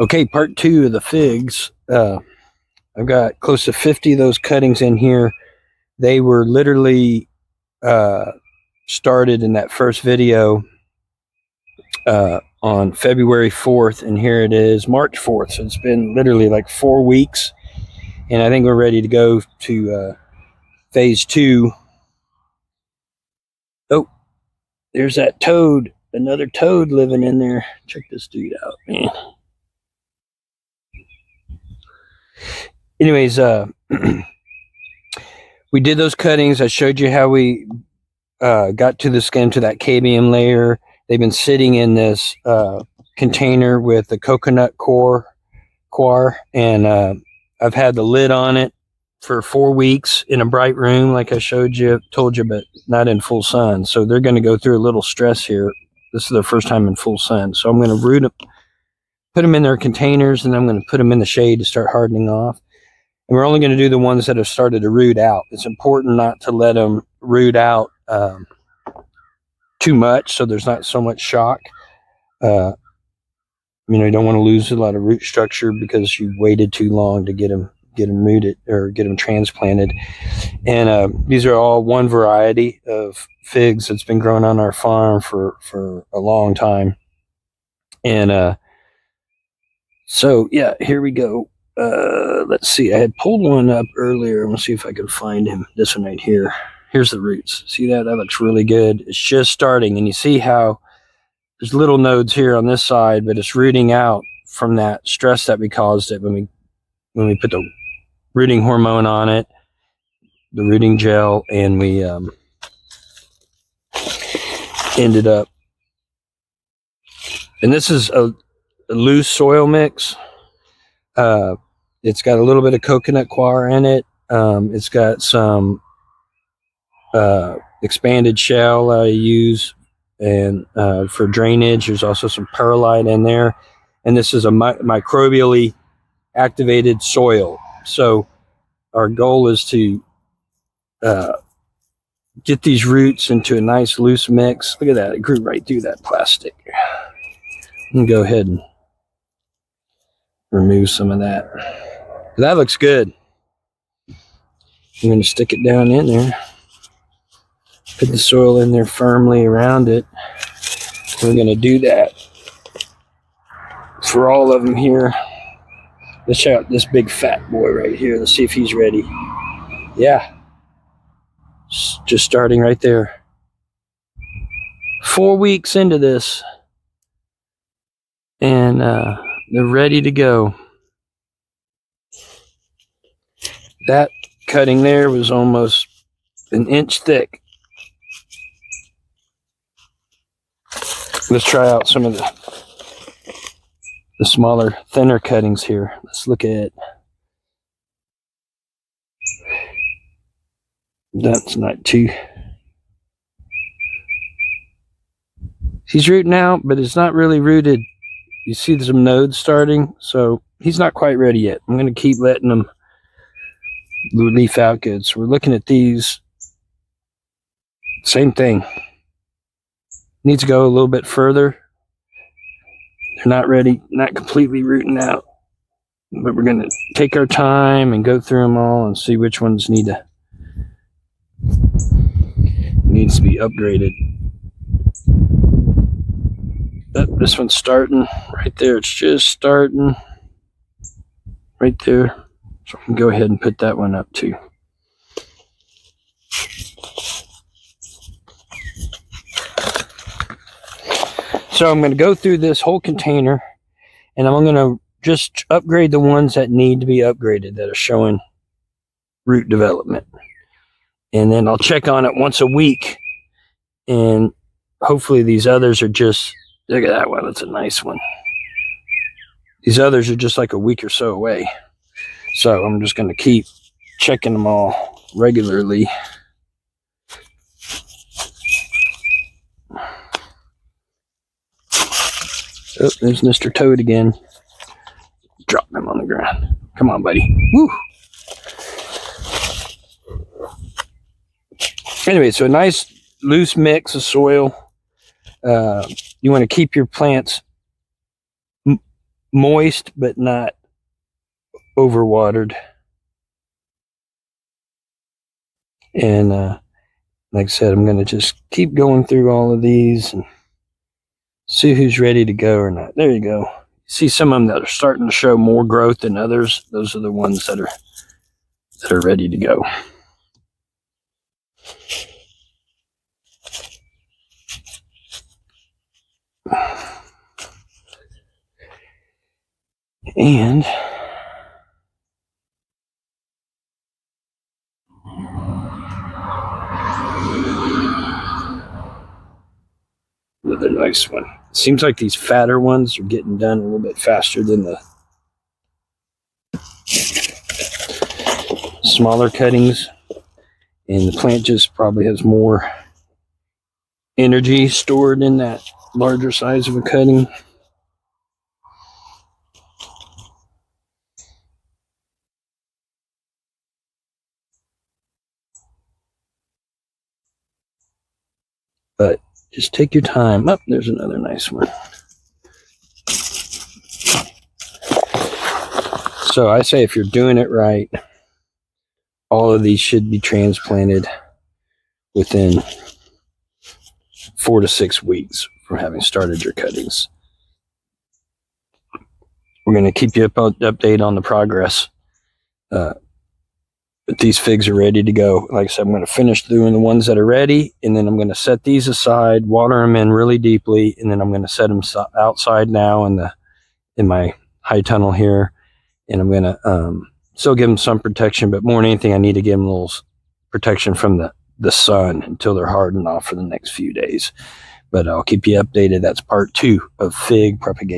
Okay, part 2 of the figs. I've got close to 50 of those cuttings in here. They were literally started in that first video on February 4th, and here it is March 4th. So it's been literally like 4 weeks, and I think we're ready to go to phase 2. Oh, there's that toad, another toad living in there. Check this dude out, man. Anyways, we did those cuttings. I showed you how we got to the skin, to that KBM layer. They've been sitting in this container with the coconut coir, and I've had the lid on it for 4 weeks in a bright room, like I told you, but not in full sun. So they're going to go through a little stress here. This is their first time in full sun. So I'm going to root them, put them in their containers, and I'm going to put them in the shade to start hardening off. And we're only going to do the ones that have started to root out. It's important not to let them root out too much, so there's not so much shock. You don't want to lose a lot of root structure because you waited too long to get them rooted or get them transplanted. And these are all one variety of figs that's been grown on our farm for a long time. And so yeah, here we go. Let's see, I had pulled one up earlier. Let's see if I can find him. This one right here. Here's the roots. See that? That looks really good. It's just starting, and you see how there's little nodes here on this side, but it's rooting out from that stress that we caused it when we put the rooting hormone on it, the rooting gel, and we ended up. And this is a loose soil mix. It's got a little bit of coconut coir in it. It's got some expanded shell I use, and for drainage. There's also some perlite in there, and this is a microbially activated soil. So our goal is to get these roots into a nice loose mix. Look at that, it grew right through that plastic. I'm gonna go ahead and remove some of that. That looks good. I'm going to stick it down in there. Put the soil in there firmly around it. We're going to do that for all of them here. Let's check out this big fat boy right here. Let's see if he's ready. Yeah. Just starting right there. 4 weeks into this. And they're ready to go. That cutting there was almost an inch thick. Let's try out some of the smaller, thinner cuttings here. Let's look at it. That's not too. He's rooting out, but it's not really rooted. You see some nodes starting, so he's not quite ready yet. I'm going to keep letting him leaf out good. So we're looking at these. Same thing. Needs to go a little bit further. They're not ready, not completely rooting out. But we're going to take our time and go through them all and see which ones needs to be upgraded. This one's starting right there. It's just starting right there. So I can go ahead and put that one up too. So I'm going to go through this whole container, and I'm going to just upgrade the ones that need to be upgraded, that are showing root development. And then I'll check on it once a week, and hopefully these others are just, look at that one, that's a nice one. These others are just like a week or so away. So I'm just going to keep checking them all regularly. Oh, there's Mr. Toad again. Drop him on the ground. Come on, buddy. Woo! Anyway, so a nice loose mix of soil. You want to keep your plants moist but not overwatered. And like I said, I'm going to just keep going through all of these and see who's ready to go or not. There you go. See some of them that are starting to show more growth than others. Those are the ones that are ready to go. And another nice one. Seems like these fatter ones are getting done a little bit faster than the smaller cuttings. And the plant just probably has more energy stored in that larger size of a cutting. But just take your time. Oh, there's another nice one. So I say if you're doing it right, all of these should be transplanted within 4 to 6 weeks from having started your cuttings. We're going to keep you update on the progress. But these figs are ready to go. Like I said, I'm going to finish doing the ones that are ready, and then I'm going to set these aside, water them in really deeply, and then I'm going to set them outside now in my high tunnel here. And I'm going to still give them some protection, but more than anything, I need to give them a little protection from the sun until they're hardened off for the next few days. But I'll keep you updated. That's part 2 of fig propagation.